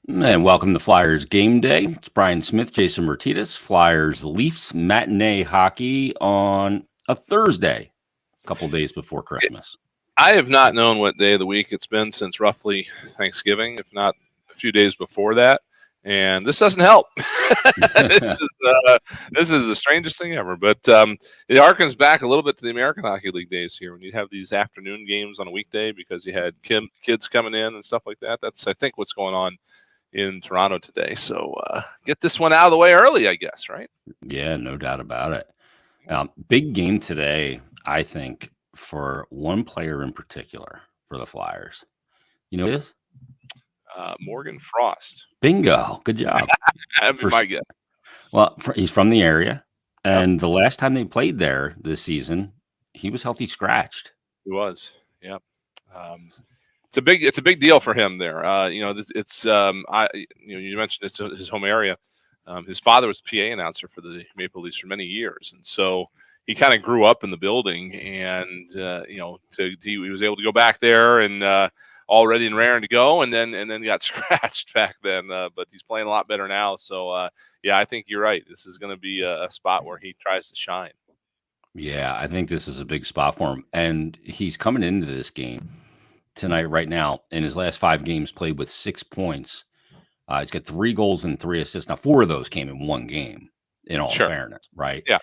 And welcome to Flyers Game Day. It's Brian Smith, Jason Martinez. Flyers Leafs matinee hockey on a Thursday, a couple days before Christmas. I have not known what day of the week it's been since roughly Thanksgiving, if not a few days before that. And this doesn't help. this is the strangest thing ever. But it harkens back a little bit to the American Hockey League days here when you'd have these afternoon games on a weekday because you had kids coming in and stuff like that. That's, I think, what's going on in Toronto today. So get this one out of the way early, I guess, right? Yeah, no doubt about it. Big game today, I think, for one player in particular for the Flyers. You know who it is? Morgan Frost. Bingo. Good job. That'd be my guess. Well, he's from the area. And the last time they played there this season, he was healthy scratched. He was. Yep. It's a big deal for him there. You mentioned it's his home area. His father was a PA announcer for the Maple Leafs for many years, and so he kind of grew up in the building. And he was able to go back there and all ready and raring to go, and then got scratched back then. But he's playing a lot better now. So I think you're right. This is going to be a spot where he tries to shine. Yeah, I think this is a big spot for him, and he's coming into this game tonight right now. In his last 5 games, played with 6 points. He's got 3 goals and 3 assists. Now, 4 of those came in one game, in all fairness, right? Yeah.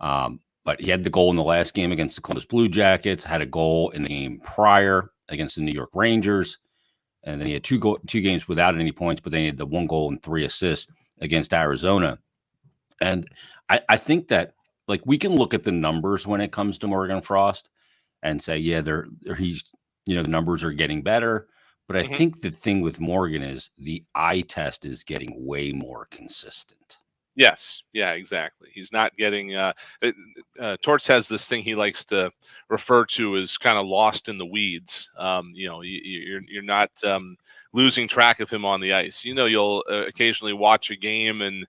But he had the goal in the last game against the Columbus Blue Jackets, had a goal in the game prior against the New York Rangers, and then he had 2 games without any points, but then he had the 1 goal and 3 assists against Arizona. And I think that, like, we can look at the numbers when it comes to Morgan Frost and say, yeah, the numbers are getting better. But I think the thing with Morgan is the eye test is getting way more consistent. Yes. Yeah, exactly. He's not getting Torts has this thing he likes to refer to as kind of lost in the weeds. You're not losing track of him on the ice. You'll occasionally watch a game and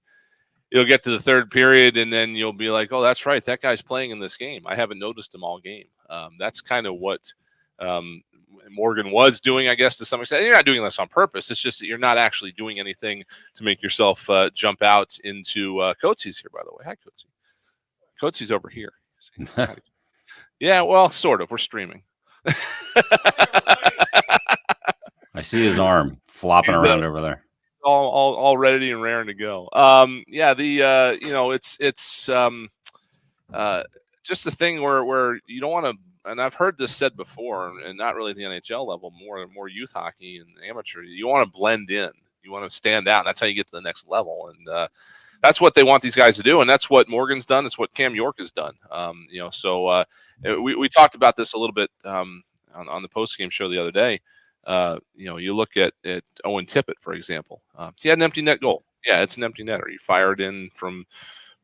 you'll get to the third period and then you'll be like, oh, that's right, that guy's playing in this game. I haven't noticed him all game. That's kind of what Morgan was doing, I guess, to some extent. You're not doing this on purpose. It's just that you're not actually doing anything to make yourself jump out into Coates's here, by the way. Hi, Coates. Coates's over here. Yeah, well, sort of. We're streaming. I see his arm flopping around over there. All ready and raring to go. It's just a thing where you don't want to. And I've heard this said before, and not really at the NHL level, more youth hockey and amateur. You want to blend in. You want to stand out. That's how you get to the next level. And that's what they want these guys to do. And that's what Morgan's done. It's what Cam York has done. We talked about this a little bit on the post-game show the other day. You look at Owen Tippett, for example. He had an empty net goal. Yeah, it's an empty netter. He fired in from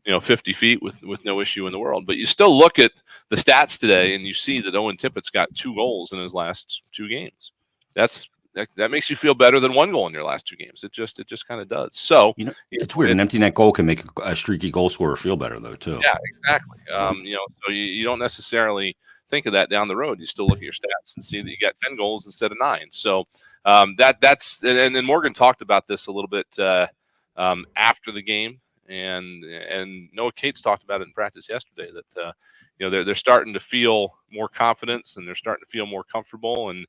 50 feet with no issue in the world. But you still look at the stats today and you see that Owen Tippett's got 2 goals in his last 2 games. That makes you feel better than 1 goal in your last 2 games. It just kind of does. So it's weird. An empty net goal can make a streaky goal scorer feel better, though, too. Yeah, exactly. So you don't necessarily think of that down the road. You still look at your stats and see that you got 10 goals instead of 9. So that's and Morgan talked about this a little bit after the game. And Noah Cates talked about it in practice yesterday that they're starting to feel more confidence and they're starting to feel more comfortable, and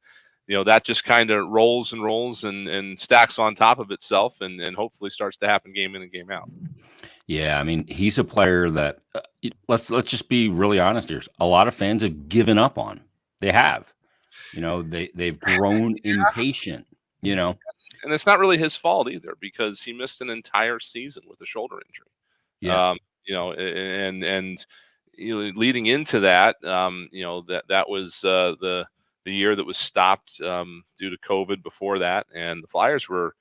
that just kind of rolls and stacks on top of itself and hopefully starts to happen game in and game out. Yeah, I mean, he's a player that let's just be really honest here. A lot of fans have given up on. They have, they've grown impatient. And it's not really his fault either because he missed an entire season with a shoulder injury. Yeah. Leading into that, that was the year that was stopped due to COVID before that, and the Flyers were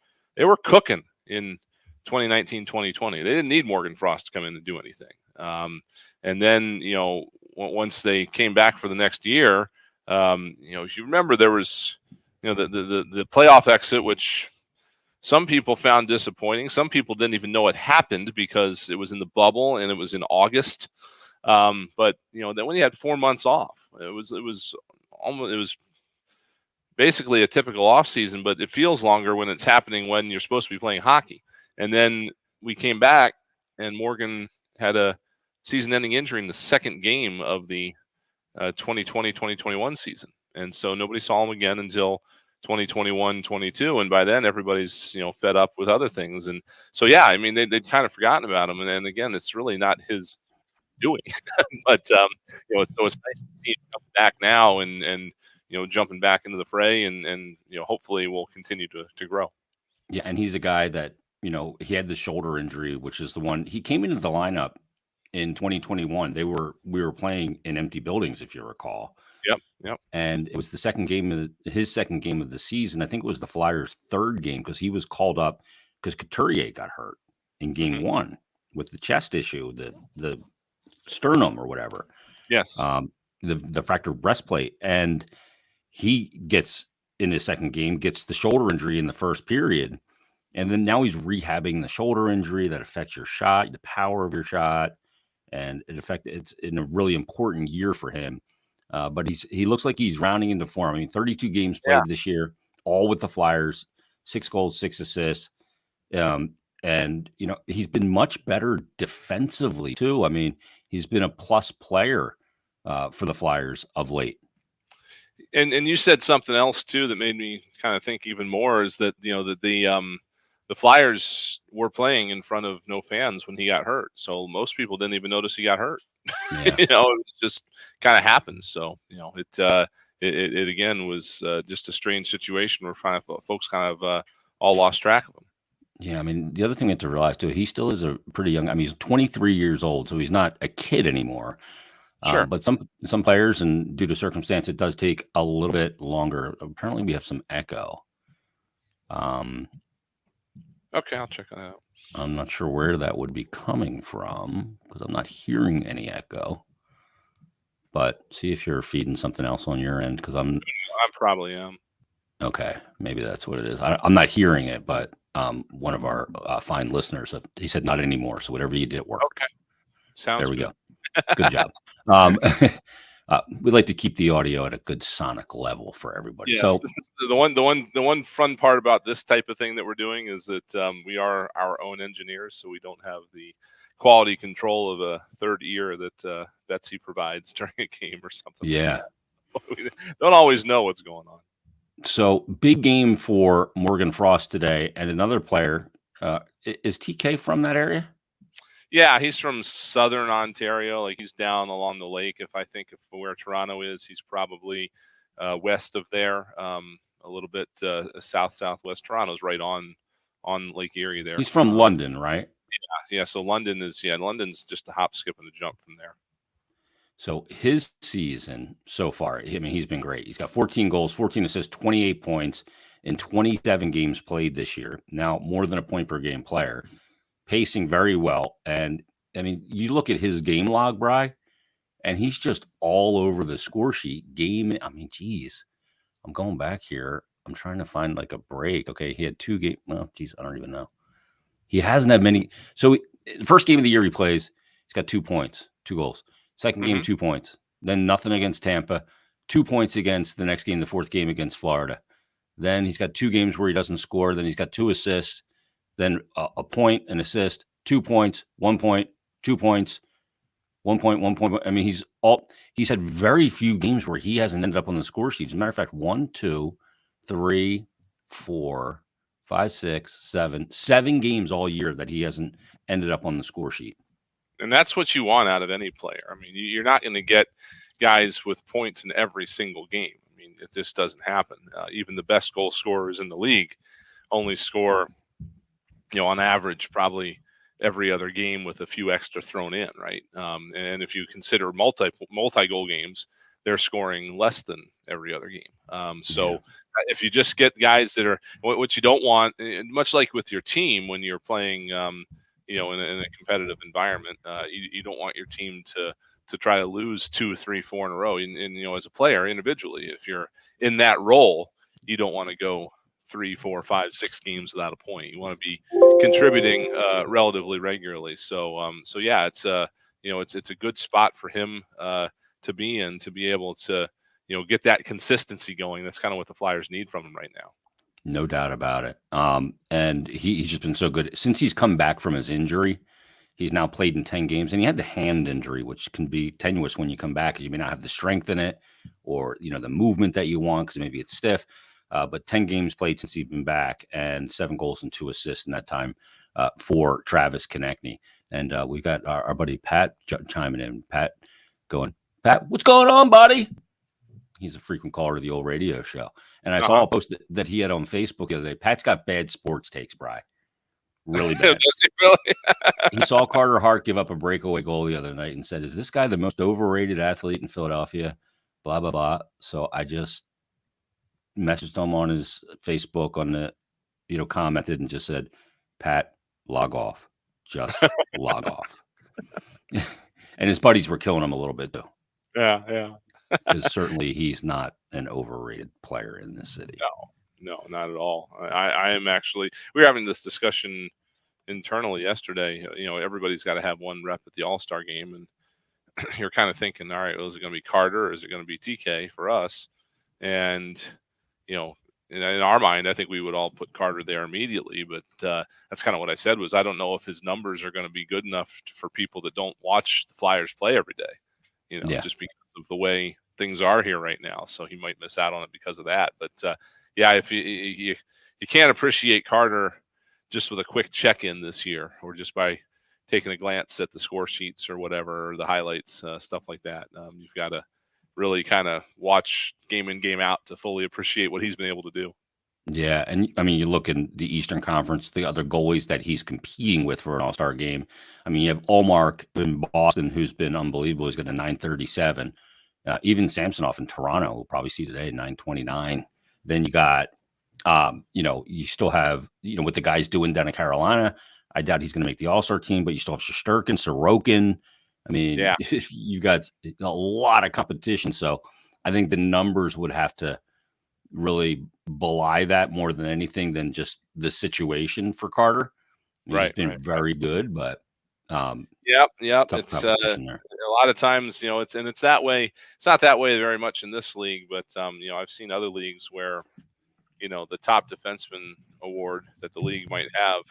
cooking in 2019, 2020. They didn't need Morgan Frost to come in and do anything. And then once they came back for the next year, if you remember, there was the playoff exit, which some people found disappointing. Some people didn't even know it happened because it was in the bubble and it was in August. But then when you had 4 months off, it was basically a typical off season, but it feels longer when it's happening when you're supposed to be playing hockey. And then we came back, and Morgan had a season-ending injury in the second game of the 2020-2021 season, and so nobody saw him again until 2021-22, and by then everybody's fed up with other things. And so yeah, I mean they'd kind of forgotten about him, and then again it's really not his doing. But so it's nice to see him come back now and jumping back into the fray, and hopefully will continue to grow. Yeah, and he's a guy that he had the shoulder injury, which is the one he came into the lineup in 2021. We were playing in empty buildings, if you recall. Yep. And it was the second game of his second game of the season. I think it was the Flyers' third game because he was called up because Couturier got hurt in game one with the chest issue, the sternum or whatever. Yes. The fractured breastplate, and he gets in his second game, gets the shoulder injury in the first period, and then now he's rehabbing the shoulder injury that affects your shot, the power of your shot, and it's in a really important year for him. But he looks like he's rounding into form. I mean, 32 games played this year, all with the Flyers, 6 goals, 6 assists. And he's been much better defensively too. I mean, he's been a plus player for the Flyers of late. And you said something else too that made me kind of think even more, is that that the Flyers were playing in front of no fans when he got hurt, so most people didn't even notice he got hurt. Yeah. It was just kind of happened. So it again was just a strange situation where folks kind of all lost track of him. Yeah, I mean, the other thing we have to realize too, he still is a pretty young. I mean, he's 23 years old, so he's not a kid anymore. Sure. But some players, and due to circumstance, it does take a little bit longer. Apparently, we have some echo. Okay, I'll check that out. I'm not sure where that would be coming from because I'm not hearing any echo. But see if you're feeding something else on your end, because I probably am. Okay, maybe that's what it is. I'm not hearing it, but one of our fine listeners, he said not anymore. So whatever you did worked. Okay, sounds there we good. Go. Good job. We'd like to keep the audio at a good sonic level for everybody. Yes, so this is the one fun part about this type of thing that we're doing is that we are our own engineers, so we don't have the quality control of a third ear that Betsy provides during a game or something. Yeah, like we don't always know what's going on. So big game for Morgan Frost today, and another player. Is TK from that area? Yeah, he's from Southern Ontario. Like he's down along the lake. If I think of where Toronto is, he's probably west of there, a little bit southwest. Toronto's right on Lake Erie there. He's from London, right? Yeah. So London's just a hop, skip, and a jump from there. So his season so far, I mean, he's been great. He's got 14 goals, 14 assists, 28 points in 27 games played this year. Now more than a point per game player. Pacing very well. And I mean, you look at his game log, Bri, and he's just all over the score sheet. Geez, I'm going back here. I'm trying to find like a break. Okay, he had 2 games. Well, geez, I don't even know. He hasn't had many. So the first game of the year he plays, he's got 2 points, 2 goals. Second game, 2 points. Then nothing against Tampa. 2 points against the next game, the fourth game against Florida. Then he's got 2 games where he doesn't score. Then he's got 2 assists. Then a point, an assist, 2 points, 1 point, 2 points, 1 point, 1 point. I mean, he's had very few games where he hasn't ended up on the score sheet. As a matter of fact, 1, 2, 3, 4, 5, 6, 7 games all year that he hasn't ended up on the score sheet. And that's what you want out of any player. I mean, you're not going to get guys with points in every single game. I mean, it just doesn't happen. Even the best goal scorers in the league only score, on average, probably every other game with a few extra thrown in, right? And if you consider multi-goal games, they're scoring less than every other game. If you just get guys that are what you don't want, much like with your team when you're playing, in a competitive environment, you don't want your team to try to lose 2, 3, 4 in a row. And as a player individually, if you're in that role, you don't want to go 3, 4, 5, 6 games without a point. You want to be contributing relatively regularly. So yeah, it's a good spot for him to be in, to be able to get that consistency going. That's kind of what the Flyers need from him right now. No doubt about it. And he's just been so good since he's come back from his injury. He's now played in 10 games, and he had the hand injury, which can be tenuous when you come back because you may not have the strength in it or, the movement that you want because maybe it's stiff. But 10 games played since he's been back and 7 goals and 2 assists in that time for Travis Konechny. And we've got our buddy Pat chiming in. Pat going, Pat, what's going on, buddy? He's a frequent caller to the old radio show. And I saw a post that he had on Facebook the other day. Pat's got bad sports takes, Bri. Really bad. Does he really? He saw Carter Hart give up a breakaway goal the other night and said, is this guy the most overrated athlete in Philadelphia? Blah, blah, blah. So I just messaged him on his Facebook on the, commented and just said, Pat, log off. Just log off. And his buddies were killing him a little bit, though. Yeah. Because certainly he's not an overrated player in this city. No, not at all. I am actually. We were having this discussion internally yesterday. Everybody's got to have one rep at the All-Star game, and you're kind of thinking, all right, well, is it going to be Carter or is it going to be TK for us? And in our mind, I think we would all put Carter there immediately. But that's kind of what I said was I don't know if his numbers are going to be good enough for people that don't watch the Flyers play every day. Just because of the way things are here right now. So he might miss out on it because of that. But if you can't appreciate Carter just with a quick check-in this year or just by taking a glance at the score sheets or whatever, or the highlights, stuff like that. You've got to really kind of watch game in, game out to fully appreciate what he's been able to do. Yeah, and I mean, you look in the Eastern Conference, the other goalies that he's competing with for an All-Star game. I mean, you have Ullmark in Boston, who's been unbelievable. He's got a 937. Even Samsonov in Toronto, we'll probably see today, 929. Then you got, you still have, what the guy's doing down in Carolina. I doubt he's going to make the All-Star team, but you still have Shesterkin, Sorokin. I mean, you've got a lot of competition. So I think the numbers would have to really belie that more than anything than just the situation for Carter. I mean, he's been very good, but Yep. It's a lot of times, it's that way. It's not that way very much in this league, but I've seen other leagues where, the top defenseman award that the league might have,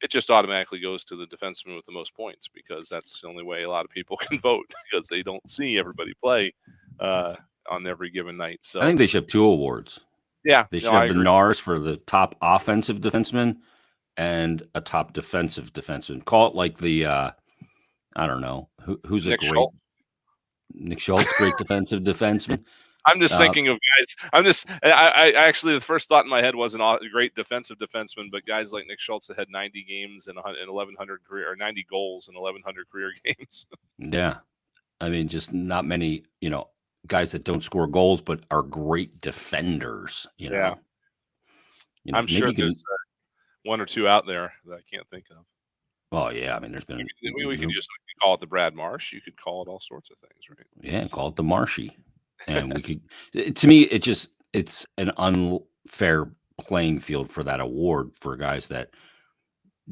it just automatically goes to the defenseman with the most points because that's the only way a lot of people can vote because they don't see everybody play on every given night. So I think they should have 2 awards. Yeah, they should have the NARS for the top offensive defenseman and a top defensive defenseman. Call it like the I don't know who's Nick a great Schultz. Nick Schultz, great defensive defenseman. I'm just thinking of guys. I actually the first thought in my head wasn't a great defensive defenseman, but guys like Nick Schultz that had 90 games and 1,100 career or 90 goals and 1,100 career games. Yeah, I mean, just not many, guys that don't score goals but are great defenders. Yeah, I'm sure there's one or two out there that I can't think of. Oh yeah, I mean, there's been. We can just call it the Brad Marsh. You could call it all sorts of things, right? Yeah, call it the Marshy. And we could, to me, it's an unfair playing field for that award for guys that,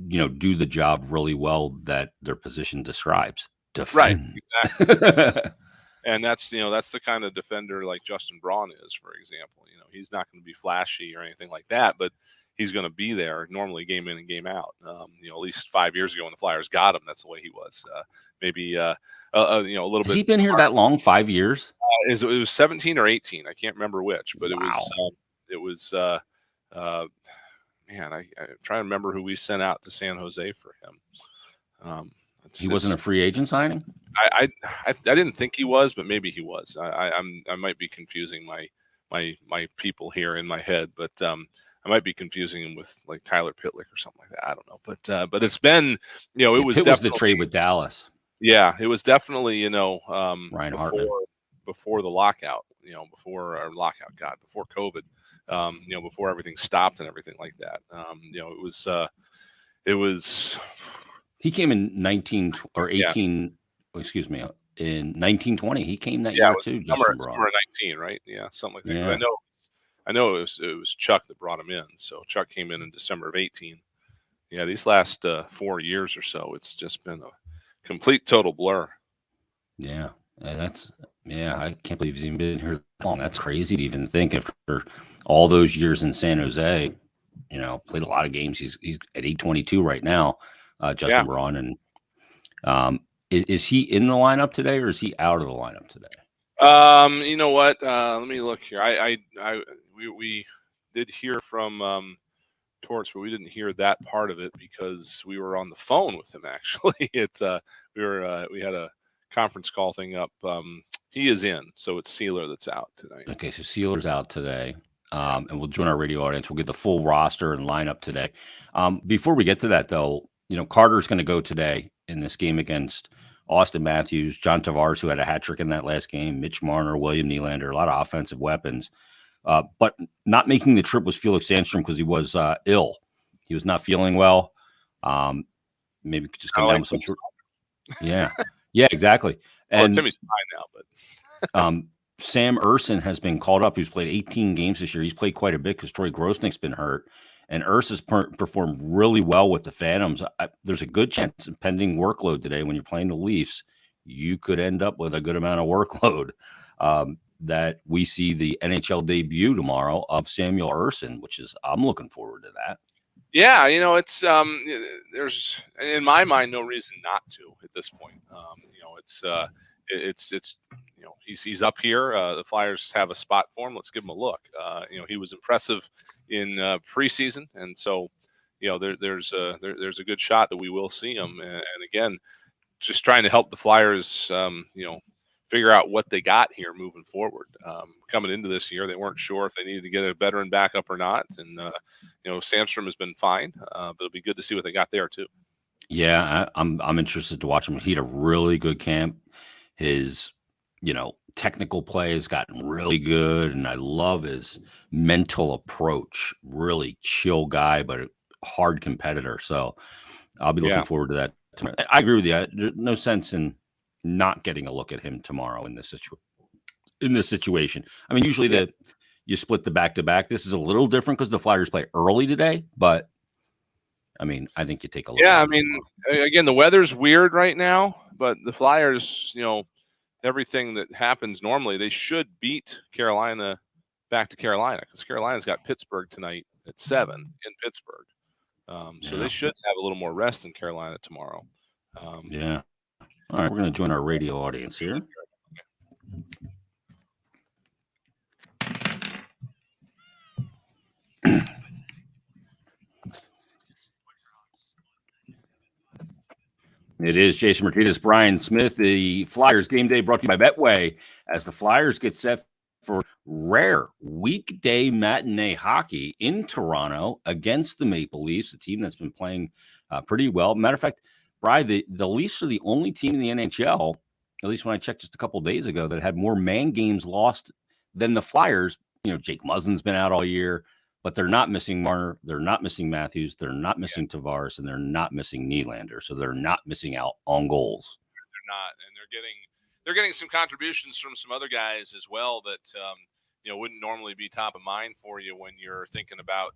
do the job really well that their position describes. Defend. Right, exactly. And that's the kind of defender like Justin Braun is, for example. He's not going to be flashy or anything like that, but he's going to be there normally game in and game out. At least 5 years ago when the Flyers got him, that's the way he was. Maybe a little bit. Has he been here that long? 5 years? It was 17 or 18. I can't remember which, but it was. Man, I'm trying to remember who we sent out to San Jose for him. He wasn't a free agent signing. I didn't think he was, but maybe he was. I might be confusing my people here in my head, but I might be confusing him with like Tyler Pitlick or something like that. I don't know, but it's been it was definitely the trade with Dallas. Yeah, it was definitely Ryan Hartman before the lockout. Before COVID. Before everything stopped and everything like that. It was. He came in 19 or 18. Yeah. Excuse me. In 1920, he came that year too. Summer 19, right? Yeah, something like that. Yeah. I know it was Chuck that brought him in. So Chuck came in December of 18. Yeah, these last 4 years or so, it's just been a complete total blur. Yeah, I can't believe he's even been here that long. That's crazy to even think after all those years in San Jose. Played a lot of games. He's at 822 right now, Justin Braun. And is he in the lineup today or is he out of the lineup today? You know what? Let me look here. We did hear from Torts, but we didn't hear that part of it because we were on the phone with him. Actually, we had a conference call thing up. He is in, so it's Sealer that's out tonight. Okay, so Sealer's out today. And we'll join our radio audience. We'll get the full roster and lineup today. Before we get to that, though, Carter's going to go today in this game against Austin Matthews, John Tavares, who had a hat trick in that last game, Mitch Marner, William Nylander, a lot of offensive weapons. But not making the trip was Felix Sandstrom because he was ill. He was not feeling well. Maybe just come down with some sort. Yeah, exactly. And Timmy's fine now, but Sam Urson has been called up. He's played 18 games this year. He's played quite a bit because Troy Grosnick's been hurt. And Ursa's performed really well with the Phantoms. There's a good chance, pending workload today, when you're playing the Leafs, you could end up with a good amount of workload. That we see the NHL debut tomorrow of Samuel Urson, which is I'm looking forward to that. Yeah, it's there's in my mind no reason not to at this point. It's he's up here. The Flyers have a spot for him. Let's give him a look. He was impressive in preseason, and so there's a good shot that we will see him. And again, just trying to help the Flyers, figure out what they got here moving forward. Coming into this year, they weren't sure if they needed to get a veteran backup or not. And, Sandstrom has been fine, but it'll be good to see what they got there too. Yeah, I'm interested to watch him. He had a really good camp. His, technical play has gotten really good, and I love his mental approach. Really chill guy, but a hard competitor. So I'll be looking forward to that. I agree with you. There's no sense in not getting a look at him tomorrow in this situation. I mean, usually you split the back-to-back. This is a little different because the Flyers play early today, but I mean, I think you take a look. Yeah, I mean, again, the weather's weird right now, but the Flyers, everything that happens normally, they should beat Carolina back to Carolina because Carolina's got Pittsburgh tonight at 7 in Pittsburgh. So they should have a little more rest in Carolina tomorrow. Yeah. All right, we're going to join our radio audience here. It is Jason Martinez, Brian Smith. The Flyers game day brought to you by Betway as the Flyers get set for rare weekday matinee hockey in Toronto against the Maple Leafs, a team that's been playing pretty well. Matter of fact, Brian, the Leafs are the only team in the NHL, at least when I checked just a couple of days ago, that had more man games lost than the Flyers. Jake Muzzin's been out all year, but they're not missing Marner. They're not missing Matthews. They're not missing Tavares, and they're not missing Nylander. So they're not missing out on goals. They're not, and they're getting some contributions from some other guys as well that wouldn't normally be top of mind for you when you're thinking about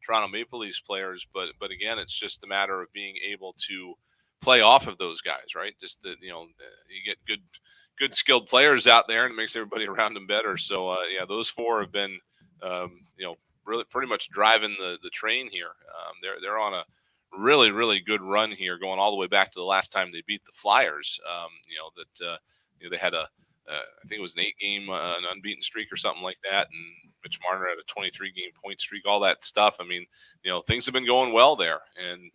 Toronto Maple Leafs players. But again, it's just a matter of being able to play off of those guys, right? Just that you get good skilled players out there, and it makes everybody around them better. So those four have been really pretty much driving the train here. They're on a really, really good run here, going all the way back to the last time they beat the Flyers. They had I think it was an 8-game an unbeaten streak or something like that, and Mitch Marner had a 23-game point streak, all that stuff. I mean, things have been going well there, and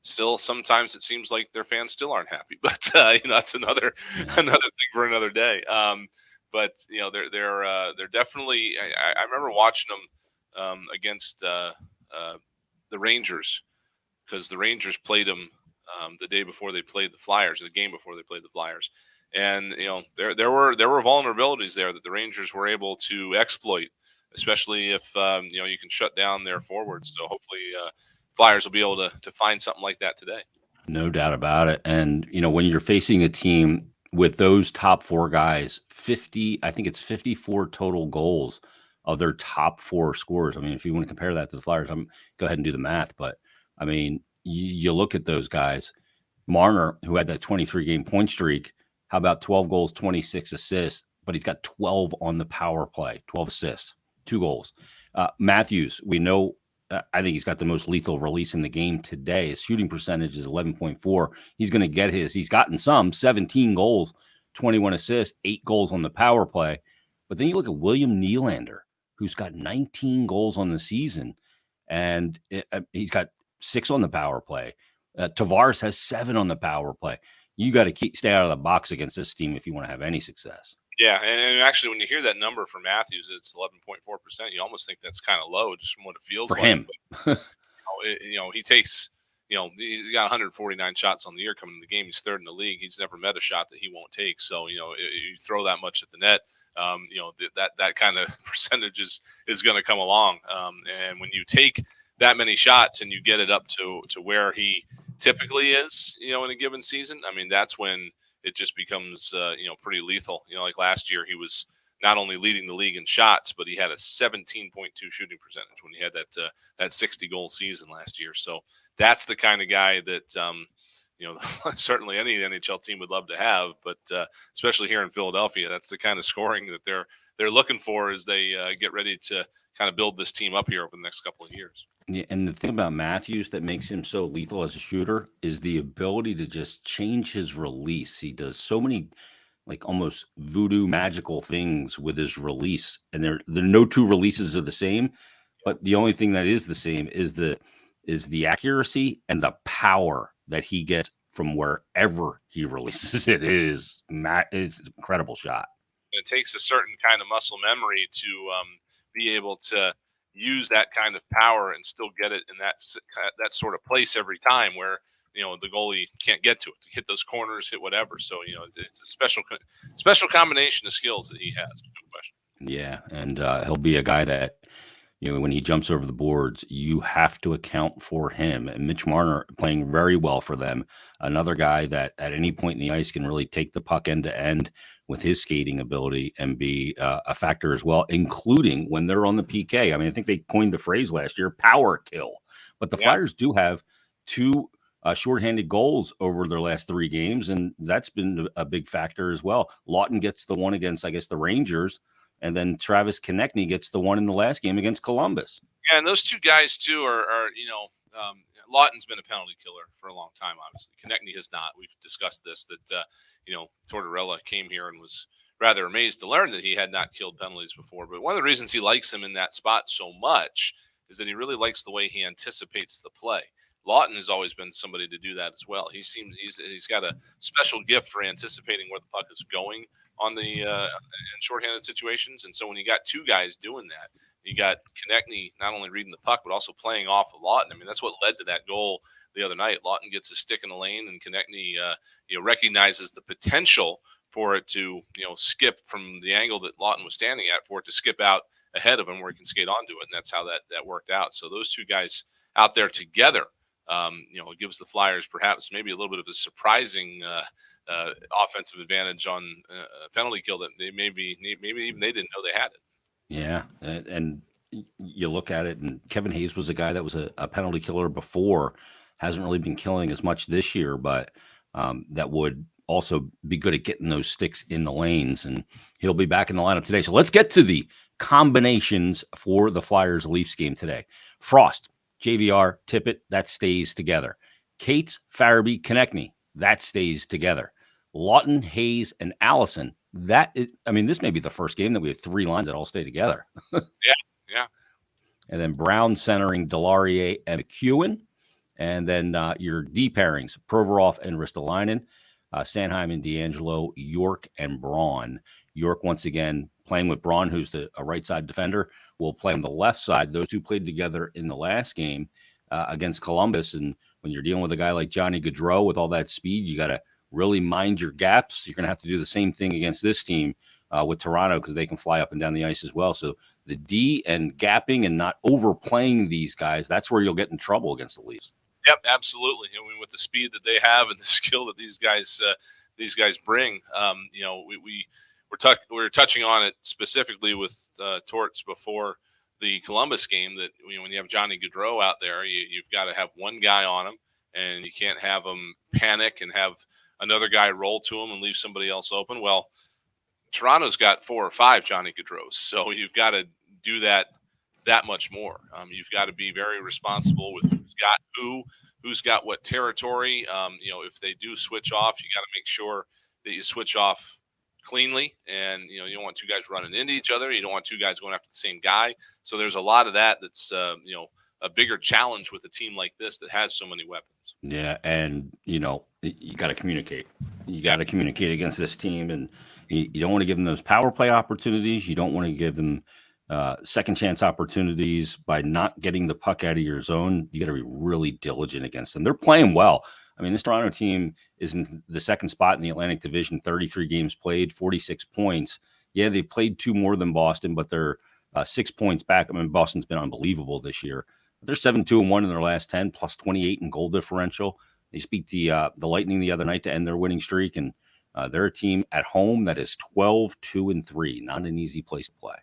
still sometimes it seems like their fans still aren't happy, but that's another thing for another day. But they're definitely. I remember watching them against the Rangers, because the Rangers played them the day before they played the Flyers, the game before they played the Flyers, and there were vulnerabilities there that the Rangers were able to exploit, especially if you can shut down their forwards. So hopefully Flyers will be able to find something like that today. No doubt about it. And when you're facing a team with those top four guys, I think it's 54 total goals of their top four scorers. I mean, if you want to compare that to the Flyers, go ahead and do the math. But I mean, you look at those guys. Marner, who had that 23-game point streak, How about 12 goals, 26 assists, but he's got 12 on the power play, 12 assists, 2 goals. Matthews, we know, I think he's got the most lethal release in the game today. His shooting percentage is 11.4. He's going to get his. He's gotten some, 17 goals, 21 assists, 8 goals on the power play. But then you look at William Nylander, who's got 19 goals on the season, and he's got 6 on the power play. Tavares has 7 on the power play. You got to stay out of the box against this team if you want to have any success. Yeah, and actually, when you hear that number for Matthews, it's 11.4%. You almost think that's kind of low, just from what it feels for like. him. But, he takes, he's got 149 shots on the year coming in the game. He's third in the league. He's never met a shot that he won't take. So, you throw that much at the net, that kind of percentage is going to come along. And when you take that many shots and you get it up to where he typically is, in a given season, I mean, that's when it just becomes, pretty lethal. Like last year, he was not only leading the league in shots, but he had a 17.2 shooting percentage when he had that 60-goal season last year. So that's the kind of guy that, certainly any NHL team would love to have, but especially here in Philadelphia, that's the kind of scoring that they're looking for as they get ready to kind of build this team up here over the next couple of years. Yeah, and the thing about Matthews that makes him so lethal as a shooter is the ability to just change his release. He does so many like almost voodoo magical things with his release, and there no 2 releases are the same, but the only thing that is the same is the accuracy and the power that he gets from wherever he releases it. It's an incredible shot. It takes a certain kind of muscle memory to be able to use that kind of power and still get it in that sort of place every time where the goalie can't get to it, hit those corners, hit whatever. So it's a special combination of skills that he has. No question. Yeah, and he'll be a guy that when he jumps over the boards, you have to account for him. And Mitch Marner playing very well for them. Another guy that at any point in the ice can really take the puck end to end with his skating ability and be a factor as well, including when they're on the PK. I mean, I think they coined the phrase last year, power kill. But the Flyers do have 2 shorthanded goals over their last 3 games, and that's been a big factor as well. Lawton gets the one against, I guess, the Rangers, and then Travis Konechny gets the one in the last game against Columbus. Yeah, and those 2 guys, too, are Lawton's been a penalty killer for a long time, obviously. Konechny has not. We've discussed this, that, Tortorella came here and was rather amazed to learn that he had not killed penalties before. But one of the reasons he likes him in that spot so much is that he really likes the way he anticipates the play. Lawton has always been somebody to do that as well. He's got a special gift for anticipating where the puck is going on the in shorthanded situations. And so when you got 2 guys doing that, you got Konechny not only reading the puck, but also playing off of Lawton. I mean, that's what led to that goal the other night. Lawton gets a stick in the lane, and Konechny, recognizes the potential for it to, skip from the angle that Lawton was standing at, for it to skip out ahead of him where he can skate onto it. And that's how that worked out. So those 2 guys out there together, it gives the Flyers perhaps maybe a little bit of a surprising offensive advantage on a penalty kill that maybe even they didn't know they had it. Yeah, and you look at it, and Kevin Hayes was a guy that was a penalty killer before, hasn't really been killing as much this year, but that would also be good at getting those sticks in the lanes, and he'll be back in the lineup today. So let's get to the combinations for the Flyers Leafs game today. Frost, JVR, Tippett, that stays together. Cates, Farabee, Konechny, that stays together. Lawton, Hayes, and Allison, this may be the first game that we have 3 lines that all stay together. Yeah. And then Brown centering Delarier and McEwen. And then your D pairings, Provorov and Ristolainen, Sanheim and D'Angelo, York and Braun. York, once again, playing with Braun, who's a right side defender, will play on the left side. Those 2 played together in the last game against Columbus. And when you're dealing with a guy like Johnny Gaudreau with all that speed, you got to really mind your gaps. You're going to have to do the same thing against this team with Toronto, because they can fly up and down the ice as well. So the D and gapping and not overplaying these guys, that's where you'll get in trouble against the Leafs. Yep, absolutely. I mean, with the speed that they have and the skill that these guys bring, we were touching on it specifically with Torts before the Columbus game, that when you have Johnny Gaudreau out there, you've got to have one guy on him, and you can't have him panic and have another guy roll to him and leave somebody else open. Well, Toronto's got 4 or 5 Johnny Gaudreaus, so you've got to do that much more. You've got to be very responsible with who's got who's got what territory. If they do switch off, you got to make sure that you switch off cleanly, and you don't want 2 guys running into each other. You don't want 2 guys going after the same guy. So there's a lot of that's a bigger challenge with a team like this that has so many weapons. Yeah, and you got to communicate. You got to communicate against this team, and you don't want to give them those power play opportunities. You don't want to give them second chance opportunities by not getting the puck out of your zone. You got to be really diligent against them. They're playing well. I mean, this Toronto team is in the second spot in the Atlantic Division, 33 games played, 46 points. Yeah, they've played 2 more than Boston, but they're 6 points back. I mean, Boston's been unbelievable this year. They're 7-2-1 in their last 10, plus 28 in goal differential. They beat the Lightning the other night to end their winning streak, and they're a team at home that is 12-2-3. Not an easy place to play.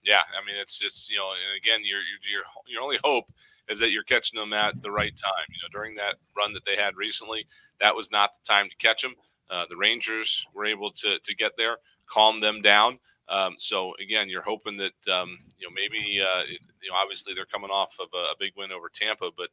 Yeah, I mean, it's just and again, your only hope is that you're catching them at the right time. During that run that they had recently, that was not the time to catch them. The Rangers were able to get there, calm them down. So again, you're hoping that maybe obviously they're coming off of a big win over Tampa, but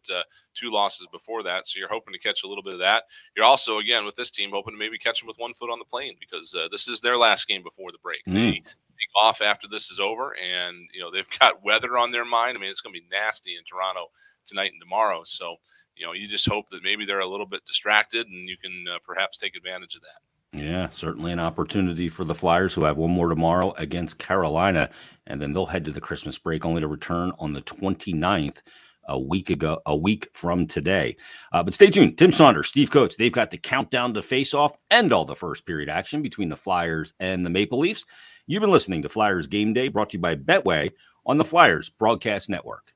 2 losses before that. So you're hoping to catch a little bit of that. You're also, again, with this team, hoping to maybe catch them with 1 foot on the plane, because this is their last game before the break. They take off after this is over, and they've got weather on their mind. I mean, it's going to be nasty in Toronto tonight and tomorrow. So you just hope that maybe they're a little bit distracted, and you can perhaps take advantage of that. Yeah, certainly an opportunity for the Flyers, who have 1 more tomorrow against Carolina, and then they'll head to the Christmas break, only to return on the 29th, a week from today. But stay tuned. Tim Saunders, Steve Coates, they've got the countdown to face-off and all the first period action between the Flyers and the Maple Leafs. You've been listening to Flyers Game Day, brought to you by Betway on the Flyers Broadcast Network.